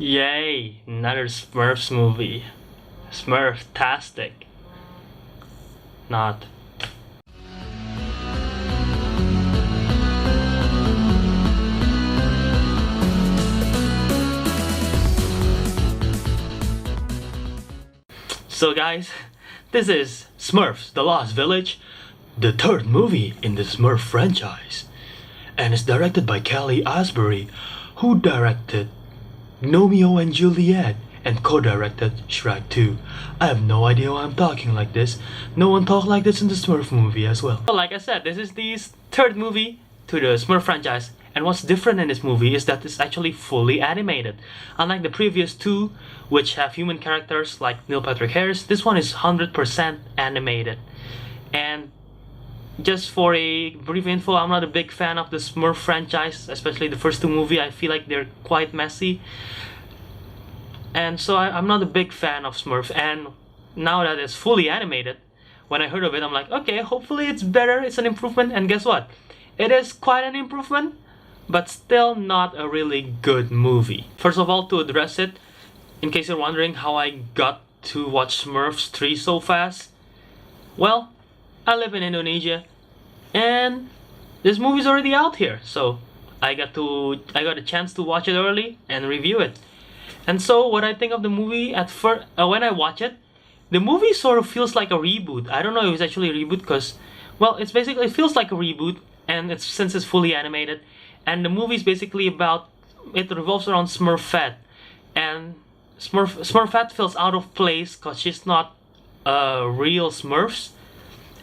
Yay, another Smurfs movie. Smurftastic. Not. So guys, this is Smurfs, The Lost Village, the third movie in the Smurf franchise. And it's directed by Kelly Asbury, who directed Romeo and Juliet and co-directed Shrek 2. I have no idea why I'm talking like this. No one talked like this in the Smurf movie as well. Like I said, this is the third movie to the Smurf franchise. And what's different in this movie is that it's actually fully animated. Unlike the previous two, which have human characters like Neil Patrick Harris, this one is 100% animated. And just for a brief info, I'm not a big fan of the Smurf franchise, especially the first two movies. I feel like they're quite messy. And so I'm not a big fan of Smurf. And now that it's fully animated, when I heard of it, I'm like, okay, hopefully it's better, it's an improvement. And guess what? It is quite an improvement, but still not a really good movie. First of all, to address it, in case you're wondering how I got to watch Smurfs 3 so fast, well, I live in Indonesia, and this movie's already out here, so I got a chance to watch it early and review it. And so what I think of the movie at first, when I watch it, the movie sort of feels like a reboot. I don't know if it's actually a reboot because, well, it feels like a reboot, and since it's fully animated, and the movie is basically about, it revolves around Smurfette, and Smurfette feels out of place because she's not a real Smurfs.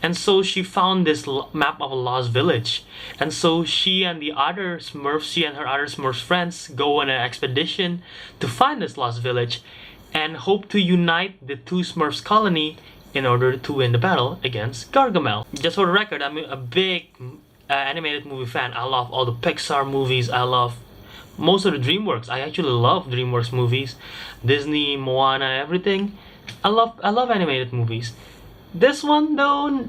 And so she found this map of a lost village. And so she and her other Smurfs friends go on an expedition to find this lost village and hope to unite the two Smurfs colony in order to win the battle against Gargamel. Just for the record, I'm a big animated movie fan. I love all the Pixar movies. I love most of the DreamWorks. I actually love DreamWorks movies. Disney, Moana, everything. I love animated movies. This one though,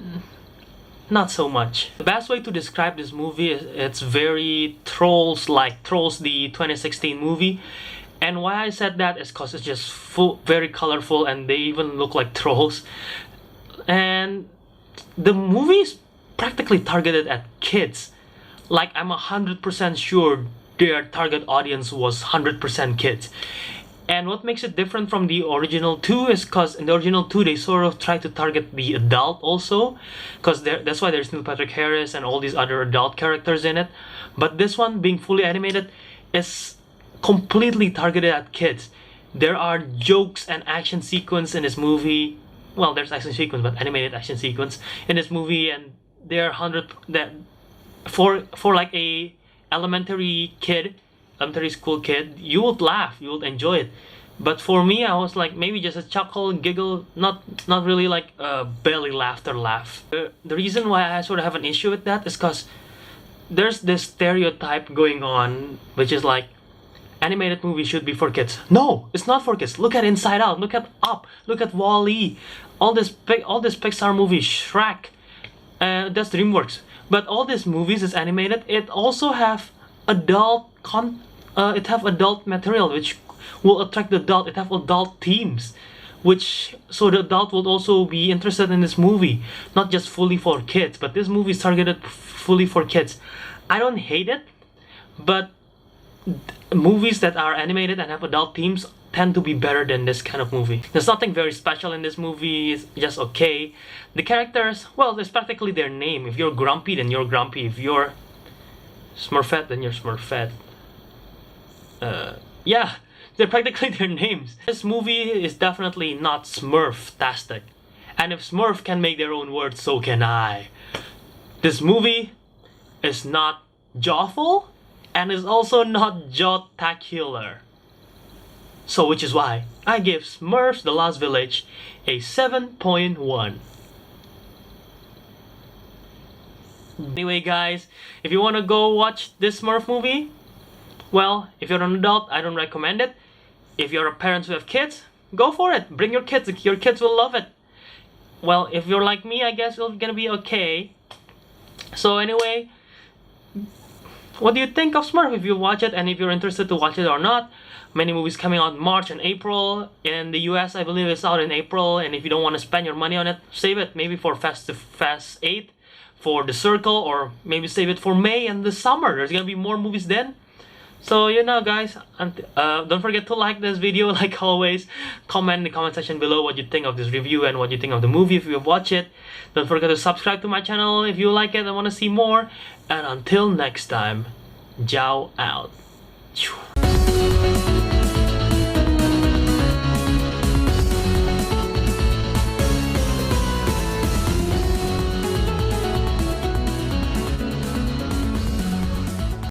not so much. The best way to describe this movie is it's very Trolls-like, Trolls the 2016 movie. And why I said that is because it's just very colorful and they even look like trolls. And the movie is practically targeted at kids. Like, I'm 100% sure their target audience was 100% kids. And what makes it different from the original 2 is because in the original 2 they sort of try to target the adult also, because that's why there's Neil Patrick Harris and all these other adult characters in it. But this one, being fully animated, is completely targeted at kids. There are jokes and action sequence in this movie. Well, there's action sequence, but animated action sequence in this movie, and they're for like a elementary school kid, you would laugh, you would enjoy it. But for me, I was like, maybe just a chuckle, giggle, not really like a belly laughter laugh. The reason why I sort of have an issue with that is because there's this stereotype going on, which is like, animated movies should be for kids. No, it's not for kids. Look at Inside Out, look at Up, look at Wall-E, all this Pixar movies, Shrek, that's DreamWorks. But all these movies is animated. It also have adult material which will attract the adult. It have adult themes, so the adult would also be interested in this movie, not just fully for kids. But this movie is targeted fully for kids. I don't hate it, but movies that are animated and have adult themes tend to be better than this kind of movie. There's nothing very special in this movie. It's just okay. The characters, well, there's practically their name. If you're grumpy, then you're grumpy. If you're Smurfette, then you're Smurfette. Yeah, they're practically their names. This movie is definitely not Smurftastic. And if Smurf can make their own words, so can I. This movie is not jawful, and is also not jawtacular. So which is why I give Smurfs The Lost Village a 7.1. Anyway guys, if you want to go watch this Smurf movie, well, if you're an adult, I don't recommend it. If you're a parent who have kids, go for it. Bring your kids will love it. Well, if you're like me, I guess it's gonna be okay. So anyway, what do you think of Smurf if you watch it, and if you're interested to watch it or not. Many movies coming out in March and April. In the US, I believe it's out in April, and if you don't want to spend your money on it, save it maybe for Fast 8, for The Circle, or maybe save it for May and the summer. There's gonna be more movies then. So you know, guys, don't forget to like this video like always. Comment in the comment section below what you think of this review and what you think of the movie if you watch it. Don't forget to subscribe to my channel if you like it and want to see more. And until next time, Jiao out.